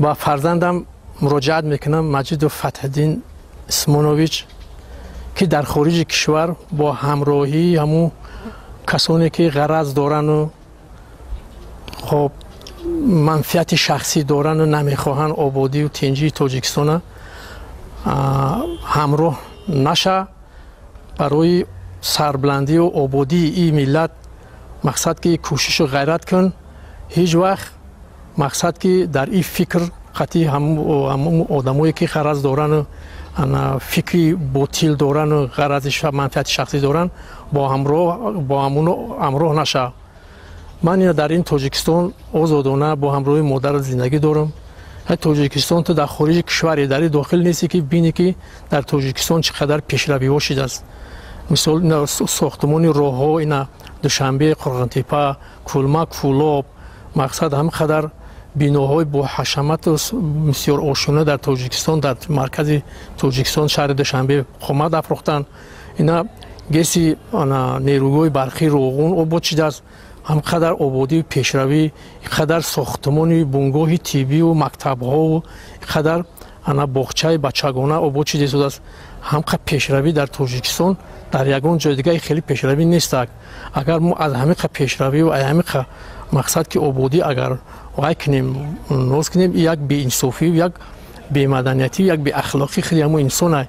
با فرزندم مراجعت میکنم مجید فتحالدین اسمونویچ که در خارج کشور با همراهی همون کسانی که غرض دارن و خب منفعت شخصی دارن و نمیخواهن آبادی و تنجی تاجیکستان همراه نشه. برای سربلندی و آبادی این ملت مقصد که کوشش و غیرت کن، هیچ وقت مقصد که در این فکر قطعی همون آدمایی که غرض دارن و فکری باطل دارن و غرض منفعت شخصی دارن با همراه نشه. من در این تاجیکستان آزادانه با همراه مادر زندگی دارم. تاجیکستان تو در خارج کشوری در داخل نیستی که بینی که در تاجیکستان چقدر پیشروی ها شده است. مثال ساختمان راه ها، اینا دوشنبه، قرغنتیپه، کلمک، فولاب، مقصد هم قدر بیناهای با حشمت و بسیار آشنا در تاجیکستان، در مرکز تاجیکستان شهر دوشنبه خامد افروختن. اینا گسی نیروگاه برقی روغون آباد شده است. هم قدر آبادی و پیشروی، قدر ساختمان بنگاه طبی و مکتب ها و قدر باغچه بچگانه آباد شده است. هم قدر پیشروی در تاجیکستان در یگان جای دیگه خیلی پیشروی نیست. اگر ما از همه قدر پیشروی و همه قدر مقصد که آبادی اگر وای کنیم نوز کنیم، یک بی انصافی و یک بی مدنیتی و یک بی اخلاقی خیلی همون انسانه.